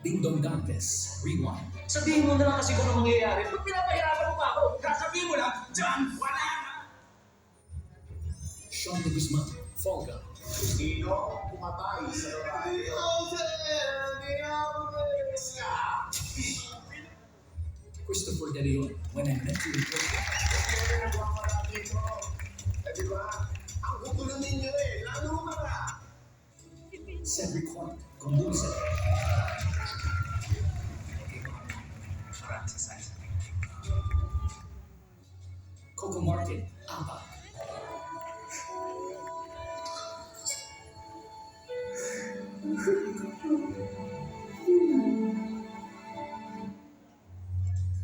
Dingdong Dantes, Rewind. Sabihin mo na lang kasi kung ano mangyayari. Ba't pinapahirapan mo pa ako? Sasabihin mo lang, John, wala na! Sean de Guzman, Folga. Sino pumatay sa babae? Christopher De Leon, When I Met You in Brooklyn. Di ba? Ang gugulo ninyo eh. Lalo ka na. Cedric Juan, Conduce. Coco Martin, Apa.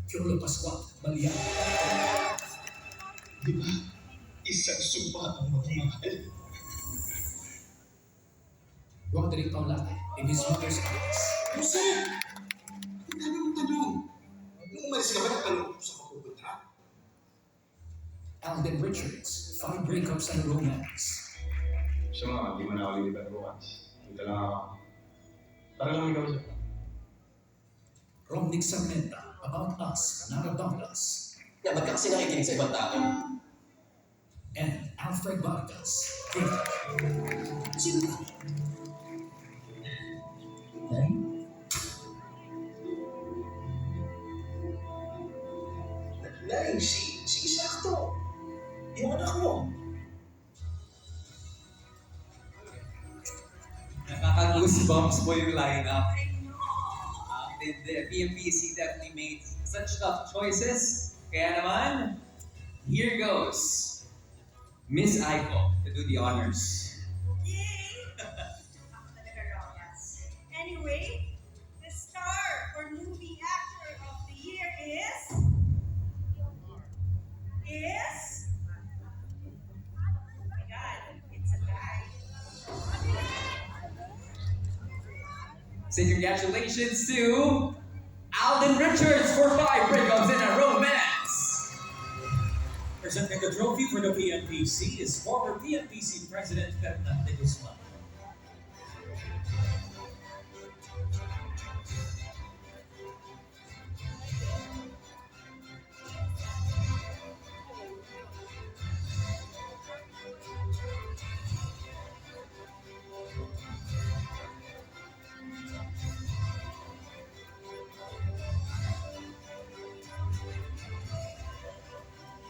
Piolo Pascual, Balian. Di ba? Isang sumpa ang magmahal. Roderick Paulate, In His Mother's Eyes. Puso! Ang dami mong tanong. Nung umalis ka ba, nagtanong ko sa mapupunta? Alden Richards, 5 Breakups and a Romance. Siya nga, di mo na ako lilipat bukas. Dito lang ako. Para lang ikaw siya. Romnick Sarmenta, About Us, Not About Us. Ba't ka kasi nakikinig sa ibang tao? And Alfred Vargas, Gift. Sino ba? Nay? Nay, si Isakto. Yung anak mo. Nakaka-goosebumps po yung lineup. The PMPC definitely made such tough choices. Kaya naman, here goes Miss Aiko to do the honors. Yay! Ako talaga raw, yes. Anyway, the star for movie actor of the year is... Oh my God, it's a guy. Say congratulations to Alden Richards for 5 breakups and a romance. Presenting the trophy for the PMPC is former PMPC President Ferdinand de Guzman.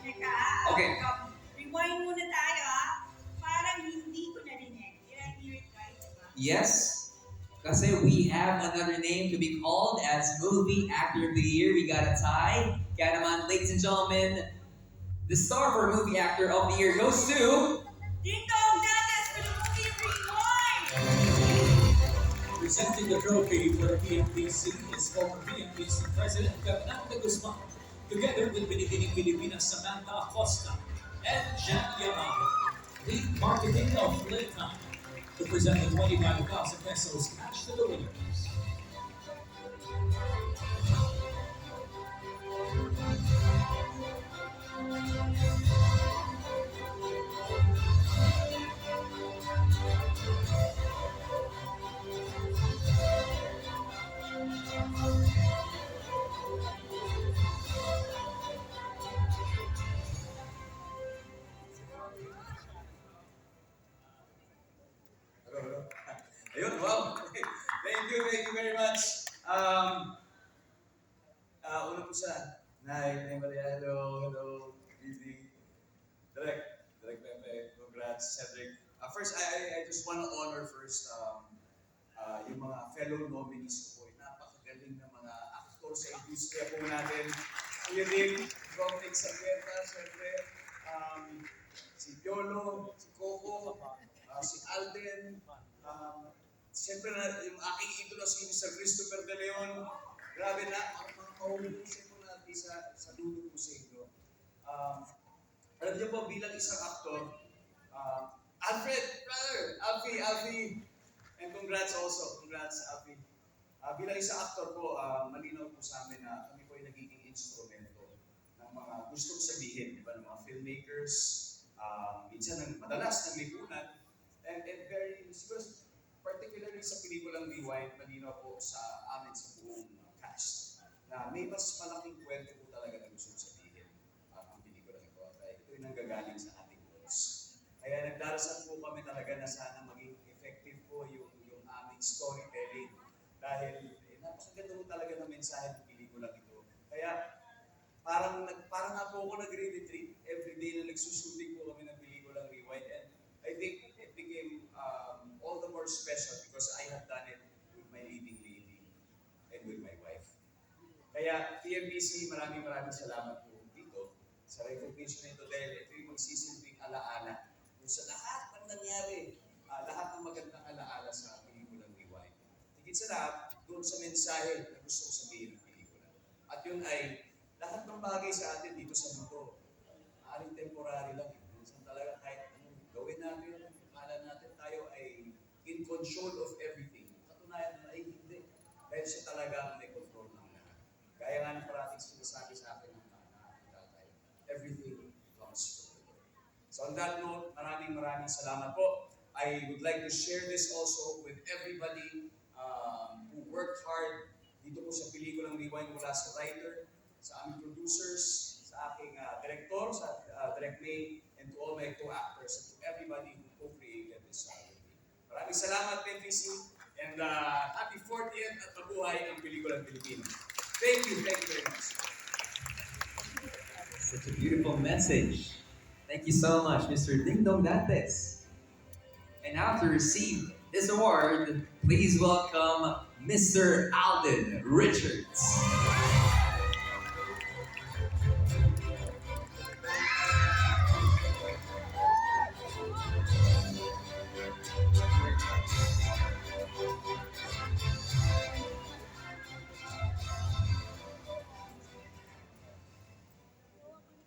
Teka, Okay. rewind muna tayo Parang hindi ko narinig. Did I hear it right, diba? Yes, kasi we have another name to be called as Movie Actor of the Year. We got a tie. Kaya naman, ladies and gentlemen, the star for Movie Actor of the Year goes to... Dingdong Dantes for the movie Rewind! Presenting the trophy for the PMPC is former PMPC President Ferdinand de Guzman, together with Binibining Pilipinas Samantha Acosta and Jack Yamato, lead marketing of Playtime, to present the 25,000 pesos cash to the winners. Ayun, wow. Thank you very much. Una po sa Nay Maria, hello, good evening. Direk Pepe, congrats, Cedric. First, I just want to honor first yung mga fellow nominees ko po. Napakagaling na mga aktor sa industriya po natin. Kuya Rick, Romnick Sarmenta, syempre, si Piolo, si Coco, si Alden, siyempre na yung aking idolo si Mr. Christopher De Leon. Grabe na, mga mahulusin ko natin sa dulo ko sa inyo. Alam niyo po, bilang isang aktor, Alfred, brother, Alfie, and congrats also, congrats Alfie. Bilang isang aktor po, malinaw po sa amin na kami po ay nagiging instrumento ng mga gustong sabihin, di ba, ng mga filmmakers, minsan madalas nang may kunat, and very, siguro, particularly sa pelikulang Rewind, malinaw po sa amin sa buong cast na may mas malaking kwento po talaga na gusto sabihin ang pelikulang ito. At ito yung nanggagaling sa ating goals. Kaya nagdarasal po kami talaga na sana maging effective po yung aming storytelling. Dahil napakaganda po talaga ng mensahe ng pelikulang ito. Kaya parang nga po ako nagre-retreat everyday na nagsushooting po kami ng pelikulang Rewind. And I think it became all the more special because I have done it with my leading lady and with my wife. Kaya PMBC, maraming salamat po dito sa recognition nito dahil ito yung magsisilbing alaala kung sa lahat ng nangyari, lahat ng magandang alaala sa pelikulang Rewind. Higit sa lahat, doon sa mensahe na gusto kong sabihin ng pelikula. At yun ay lahat ng bagay sa atin dito sa mundo, maaaring temporary lang. Minsan talaga kahit anong gawin natin, akala natin tayo ay in control of everything. Katunayan na ay hindi. Dahil siya talaga ang may control ng lahat. Gaya nga ng parating sinasabi sa akin ng tatay, everything comes from the Lord. So on that note, maraming salamat po. I would like to share this also with everybody who worked hard dito po sa pelikulang Rewind mula sa writer, sa aming producers, sa aking director, sa Direct May, and to all my co-actors, and to everybody who co-created this movie. Maraming salamat, PMBC, and happy 40th at mabuhay ang pelikulang Pilipino. Thank you very much. Such a beautiful message. Thank you so much, Mr. Ding Dong Dantes. And now to receive this award, please welcome Mr. Alden Richards.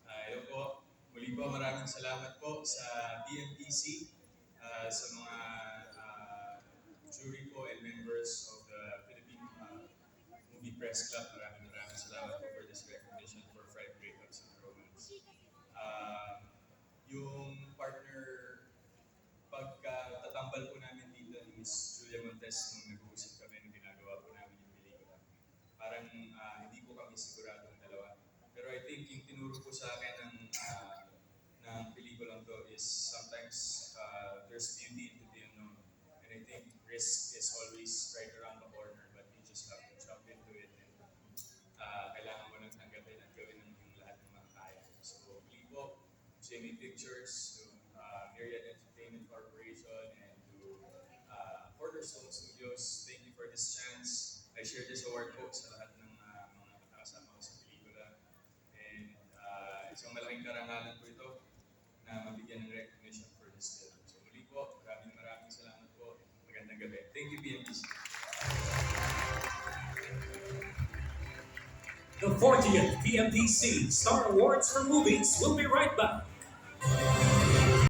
Hello po. Muli po maraming salamat po sa BMTC, sa mga jury po and members of the Philippine Movie Press Club. Maraming salamat po for this recognition for Fried Breakups and Romance. Yung partner, pagkatatambal po namin dito ni Miss Julia Montes nung nag-uusap kami nung ginagawa po namin yung pelikula, parang hindi po kami sigurado ang dalawa. Pero I think yung tinuro po sa akin ng pelikulang to is sometimes there's beauty into the unknown. And I think risk is always right around the corner, but you just have to jump into it. And kailangan mo nang tanggapin at gawin ng yung lahat ng mga kaya. So, muli po, Jimmy Pictures, to Myriad Entertainment Corporation, and to Cornerstone Studios, thank you for this chance. I share this award po sa lahat ng mga kasama ko sa pelikula. And isang malaking karangalan po ito na mabigyan ng recognition for this film. So muli po, maraming salamat po. Magandang gabi. Thank you, PMBC. The 40th PMPC Star Awards for Movies will be right back.